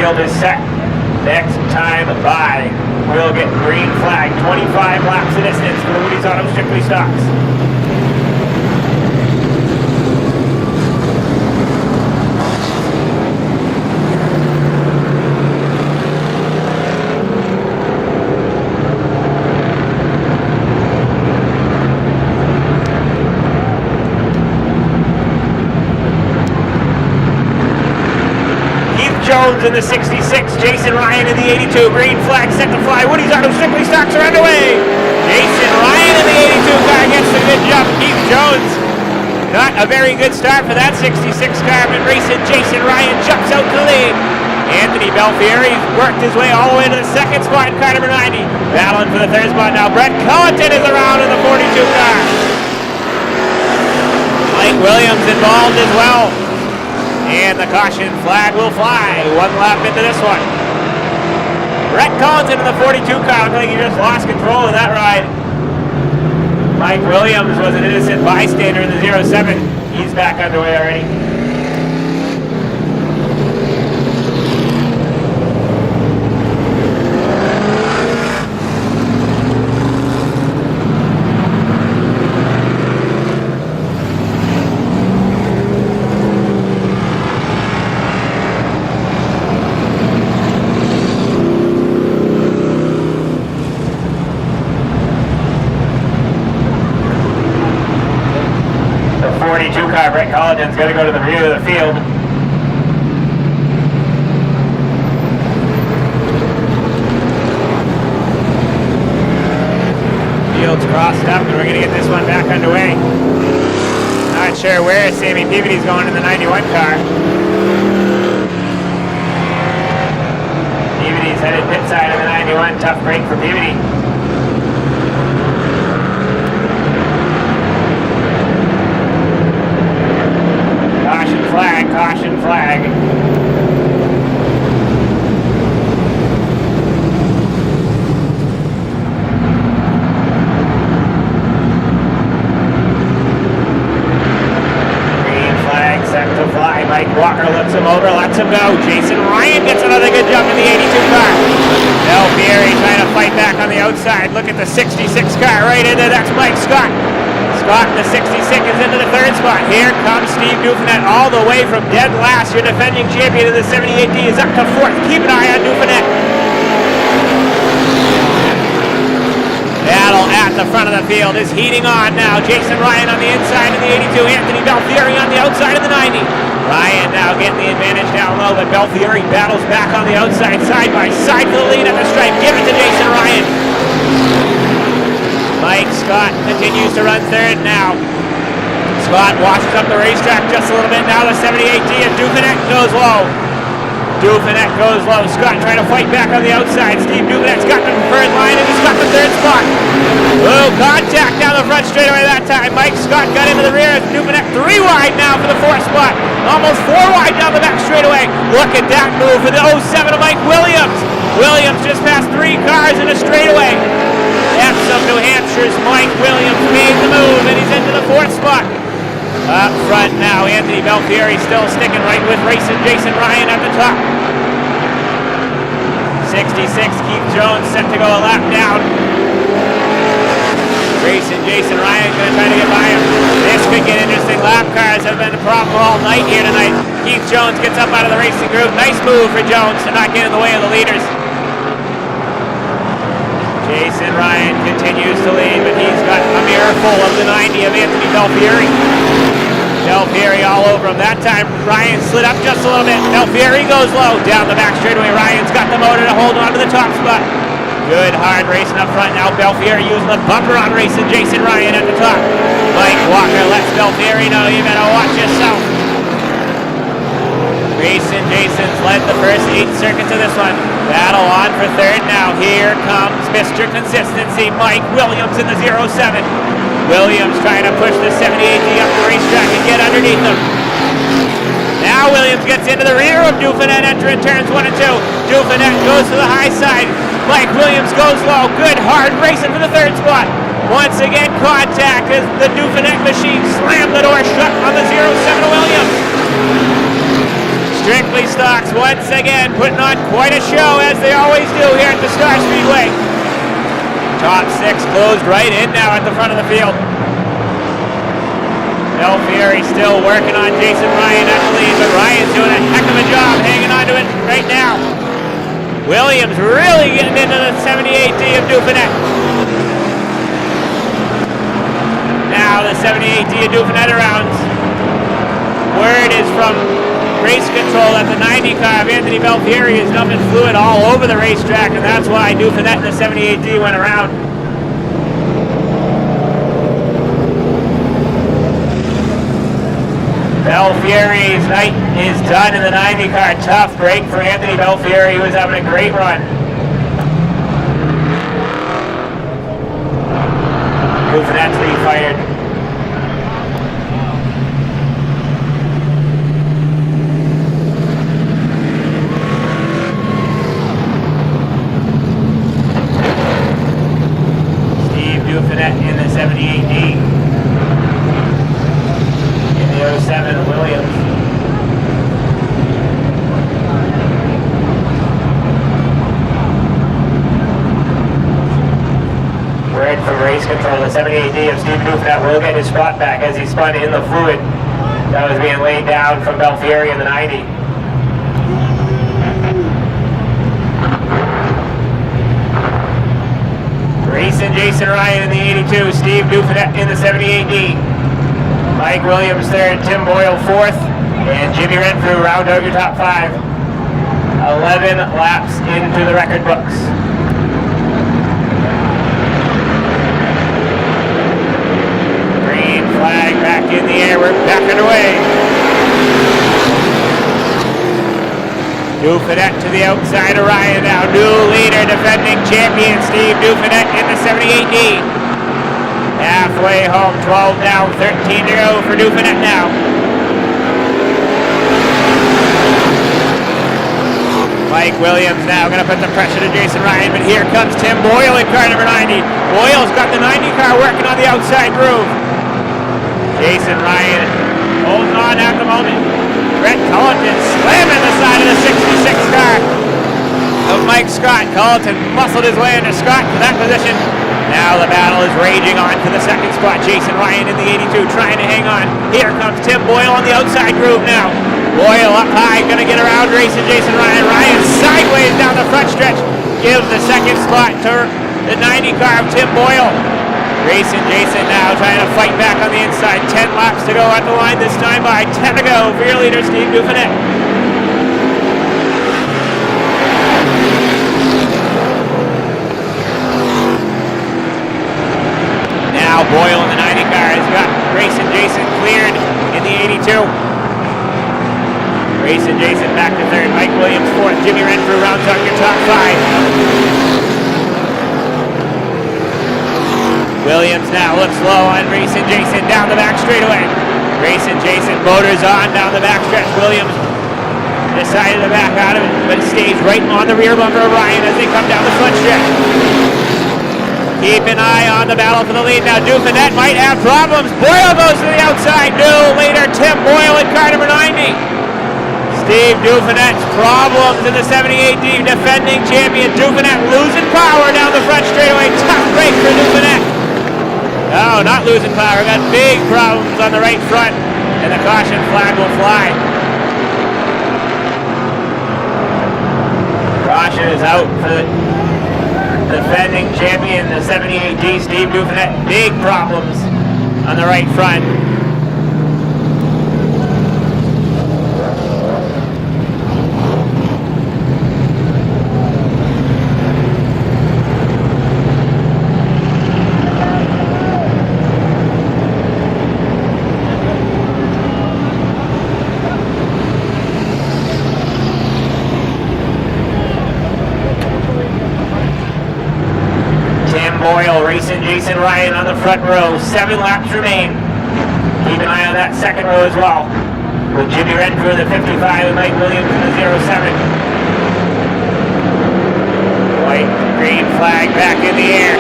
field is set. Next time by, we'll get green flag. 25 laps of distance for the Woody's Auto Strictly Stocks. Jones in the 66, Jason Ryan in the 82, green flag set to fly, Woody's Auto Strictly Stocks are underway. Jason Ryan in the 82 car gets the good jump. Keith Jones, not a very good start for that 66 car, but racing Jason Ryan jumps out to the lead. Anthony Belfieri worked his way all the way to the second spot in car number 90. Battling for the third spot now. Brett Culleton is around in the 42 car. Mike Williams involved as well. And the caution flag will fly. One lap into this one. Brett Culleton in the 42 car. I think he just lost control of that ride. Mike Williams was an innocent bystander in the 07. He's back underway already. Brett Culleton's going to go to the rear of the field. Field's crossed up and we're going to get this one back underway. Not sure where Sammy Peabody's going in the 91 car. Peabody's headed pit side of the 91. Tough break for Peabody. Caution flag. Green flag set to fly. Mike Walker looks him over, lets him go. Jason Ryan gets another good jump in the 82 car. Belfieri trying to fight back on the outside. Look at the 66 car right into that's Mike Scott. Scott in the 66 is into the third spot. Here comes Steve Dufanet all the way from dead last. Your defending champion of the 78D is up to fourth. Keep an eye on Dufanet. Battle at the front of the field is heating on now. Jason Ryan on the inside in the 82. Anthony Belfieri on the outside of the 90. Ryan now getting the advantage down low, but Belfieri battles back on the outside, side by side for the lead at the stripe. Give it to Jason Ryan. Mike Scott continues to run third now. Scott washes up the racetrack just a little bit now. The 78D and Dufanet goes low. Dufanet goes low. Scott trying to fight back on the outside. Steve Dufanet's got the preferred line and he's got the third spot. Oh, contact down the front straightaway that time. Mike Scott got into the rear. Dufanet 3 wide now for the fourth spot. Almost 4 wide down the back straightaway. Look at that move for the 07 of Mike Williams. Williams just passed 3 cars in a straightaway. That's of New Hampshire's Mike Williams made the move and he's into the fourth spot. Up front now, Anthony Belfieri still sticking right with racing Jason Ryan at the top. 66, Keith Jones set to go a lap down. Racing Jason Ryan going to try to get by him. This could get interesting. Lap cars have been a problem all night here tonight. Keith Jones gets up out of the racing group. Nice move for Jones to not get in the way of the leaders. Jason Ryan continues to lead, but he's got a mirror full of the 90 of Anthony Belfieri. Belfieri all over him. That time, Ryan slid up just a little bit. Belfieri goes low. Down the back straightaway, Ryan's got the motor to hold on to the top spot. Good hard racing up front now. Belfieri using the bumper on racing Jason Ryan at the top. Mike Walker lets Belfieri know you better watch yourself. Racing Jason's led the first 8 circuits of this one. Battle on for third now. Here comes Mr. Consistency, Mike Williams in the 07. Williams trying to push the 78D up the racetrack and get underneath them. Now Williams gets into the rear of Dufanet entering turns 1 and 2. Dufanet goes to the high side. Mike Williams goes low. Good hard racing for the third spot. Once again contact as the Dufanet machine slammed the door shut on the 07 Williams. Strictly Stocks once again putting on quite a show, as they always do here at the Star Speedway. Top 6 closed right in now at the front of the field. Belfieri still working on Jason Ryan at the lead, but Ryan's doing a heck of a job hanging on to it right now. Williams really getting into the 78D of Dauphinet. Now the 78D of Dauphinet around. Word is from race control that the 90 car of Anthony Belfieri is dumping fluid all over the racetrack, and that's why Dauphinet and the 78D went around. Belfieri's night is done in the 90 car. Tough break for Anthony Belfieri, who was having a great run. Dauphinet's refired. Dauphinet in the 78D. In the 07 Williams. Word from race control, the 78D of Steve Dauphinet will get his spot back as he spun in the fluid that was being laid down from Belfieri in the 90. Racing Jason Ryan in the 82, Steve Dauphinet in the 78D. Mike Williams third, Tim Boyle fourth, and Jimmy Renfrew round out your top 5. 11 laps into the record books. Green flag back in the air, we're back underway. Dauphinet to the outside of Ryan now. New leader, defending champion Steve Dauphinet in the 78D. Halfway home, 12 down, 13 to go for Dauphinet now. Mike Williams now going to put the pressure to Jason Ryan, but here comes Tim Boyle in car number 90. Boyle's got the 90 car working on the outside groove. Jason Ryan holding on at the moment. Brett Culleton slamming the side of the 66 car of Mike Scott. Culleton muscled his way into Scott for that position. Now the battle is raging on to the second spot. Jason Ryan in the 82 trying to hang on. Here comes Tim Boyle on the outside groove now. Boyle up high, gonna get around racing Jason Ryan. Ryan sideways down the front stretch. Gives the second spot to the 90 car of Tim Boyle. Racing Jason now trying to fight back on the inside. 10 laps to go at the line this time by 10 to go for your leader, Steve Dauphinet. Now Boyle in the 90 car has got Racing Jason cleared in the 82. Racing Jason back to third. Mike Williams fourth. Jimmy Renfrew rounds out your top 5. Williams now looks low on Racing Jason down the back straightaway. Racing Jason motors on down the back stretch. Williams decided to back out of it, but it stays right on the rear bumper of Ryan as they come down the front stretch. Keep an eye on the battle for the lead now. Dauphinet might have problems. Boyle goes to the outside. New leader Tim Boyle in car number 90. Steve Dauphinet's problems in the 78D, defending champion. Dauphinet losing power down the front straightaway. Tough break for Dauphinet. No, not losing power. Got big problems on the right front, and the caution flag will fly. Caution is out for the defending champion, the 78D, Steve Dauphinet. Big problems on the right front. Boyle racing Jason Ryan on the front row. 7 laps remain. Keep an eye on that second row as well, with Jimmy Renfrew in the 55 and Mike Williams in the 07. White, green flag back in the air.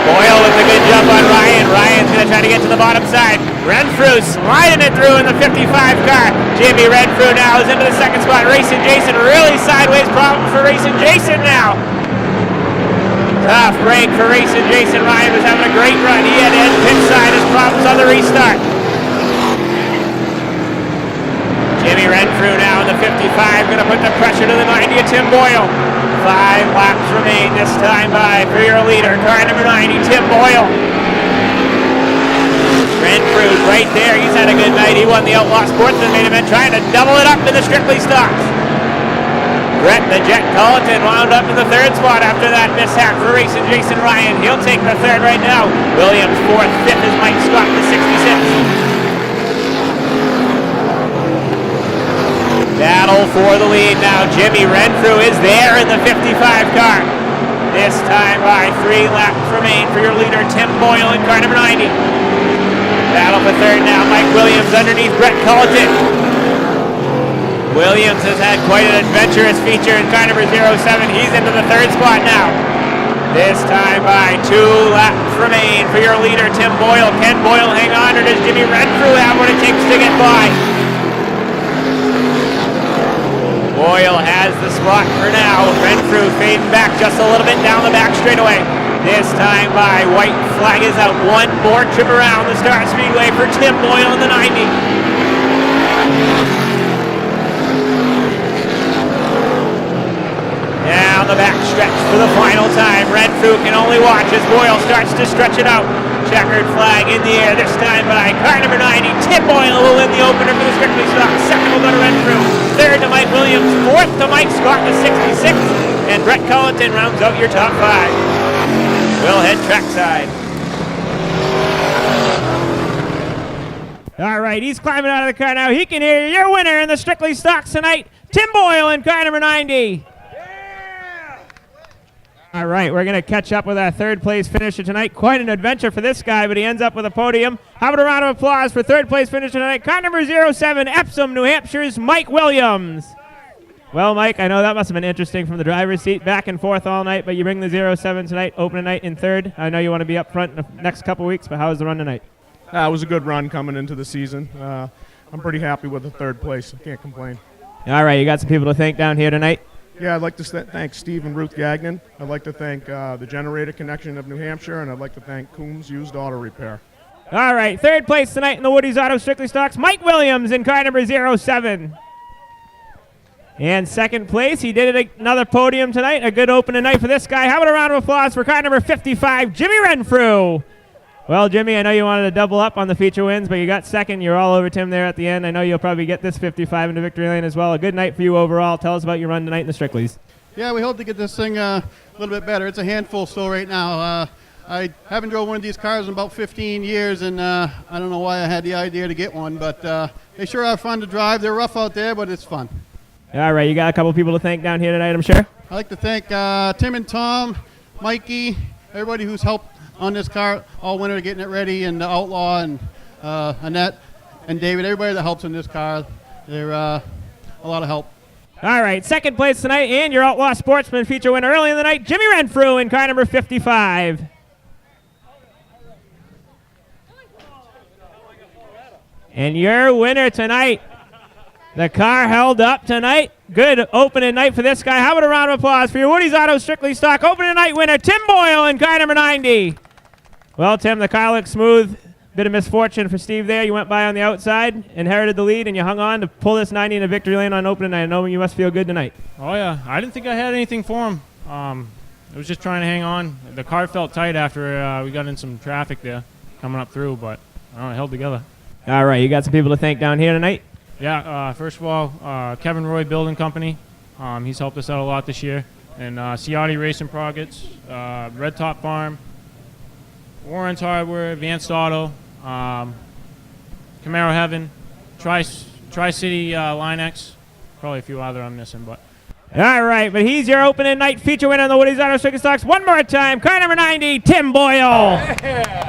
Boyle with a good jump on Ryan. Ryan's going to trying to get to the bottom side. Renfrew sliding it through in the 55 car. Jimmy Renfrew now is into the second spot. Racing Jason, really sideways problem for Racing Jason now. Tough break for Racing Jason. Ryan was having a great run. He had to end pit side. His problems on the restart. Jimmy Renfrew now in the 55, going to put the pressure to the 90 of Tim Boyle. 5 laps remain this time by for your leader, car number 90, Tim Boyle. Renfrew right there, he's had a good night. He won the Outlaw Sportsman main event, trying to double it up in the Strictly Stocks. Brett the Jet Culleton wound up in the 3rd spot after that mishap for Racing Jason Ryan. He'll take the 3rd right now. Williams 4th, 5th is Mike Scott, the 66. Battle for the lead now. Jimmy Renfrew is there in the 55 car. This time by 3 laps remain for your leader, Tim Boyle in car number 90. Battle for 3rd now. Mike Williams underneath Brett Culleton. Williams has had quite an adventurous feature in car number 07. He's into the 3rd spot now. This time by 2 laps remain for your leader, Tim Boyle. Can Boyle hang on, or does Jimmy Renfrew have what it takes to get by? Boyle has the spot for now. Renfrew fading back just a little bit down the back straightaway. This time by white flag is out. One more trip around the Star Speedway for Tim Boyle in the 90. Down the back stretch for the final time. Renfrew can only watch as Boyle starts to stretch it out. Checkered flag in the air this time by car number 90. Tim Boyle will win the opener for the Strictly Stock. 2nd will go to Renfrew. 3rd to Mike Williams. 4th to Mike Scott, the 66. And Brett Culleton rounds out your top 5. We'll head trackside. All right, he's climbing out of the car now. He can hear your winner in the Strictly Stocks tonight, Tim Boyle in car number 90. All right, we're going to catch up with our 3rd place finisher tonight. Quite an adventure for this guy, but he ends up with a podium. How about a round of applause for 3rd place finisher tonight, car number 07, Epsom, New Hampshire's Mike Williams. Well, Mike, I know that must have been interesting from the driver's seat, back and forth all night, but you bring the 07 tonight, opening night in 3rd. I know you want to be up front in the next couple weeks, but how was the run tonight? It was a good run coming into the season. I'm pretty happy with the 3rd place. I can't complain. All right, you got some people to thank down here tonight? Yeah, I'd like to thank Steve and Ruth Gagnon. I'd like to thank the Generator Connection of New Hampshire, and I'd like to thank Coombs Used Auto Repair. All right, 3rd place tonight in the Woody's Auto Strictly Stocks, Mike Williams in car number 07. And 2nd place, he did another podium tonight, a good opening night for this guy. How about a round of applause for car number 55, Jimmy Renfrew. Well, Jimmy, I know you wanted to double up on the feature wins, but you got 2nd. You're all over Tim there at the end. I know you'll probably get this 55 into victory lane as well. A good night for you overall. Tell us about your run tonight in the Strictly's. Yeah, we hope to get this thing a little bit better. It's a handful still right now. I haven't drove one of these cars in about 15 years, and I don't know why I had the idea to get one, but they sure are fun to drive. They're rough out there, but it's fun. All right, you got a couple people to thank down here tonight, I'm sure? I'd like to thank Tim and Tom, Mikey, everybody who's helped on this car all winter getting it ready, and the Outlaw and Annette and David, everybody that helps in this car. They're a lot of help. All right, 2nd place tonight, and your Outlaw Sportsman feature winner early in the night, Jimmy Renfrew in car number 55. And your winner tonight, the car held up tonight. Good opening night for this guy. How about a round of applause for your Woody's Auto Strictly Stock opening night winner, Tim Boyle in car number 90. Well, Tim, the car looks smooth. Bit of misfortune for Steve there. You went by on the outside, inherited the lead, and you hung on to pull this 90 into victory lane on opening night. I know you must feel good tonight. Oh, yeah. I didn't think I had anything for him. I was just trying to hang on. The car felt tight after we got in some traffic there coming up through, but I held together. All right, you got some people to thank down here tonight? Yeah, first of all, Kevin Roy Building Company. He's helped us out a lot this year. And Ciotti Racing Products, Red Top Farm, Warren's Hardware, Advanced Auto, Camaro Heaven, Tri-City Line-X, probably a few other I'm missing, but. All right, but he's your opening night feature winner on the Woody's Auto Strictly Stocks. One more time, car number 90, Tim Boyle. Yeah.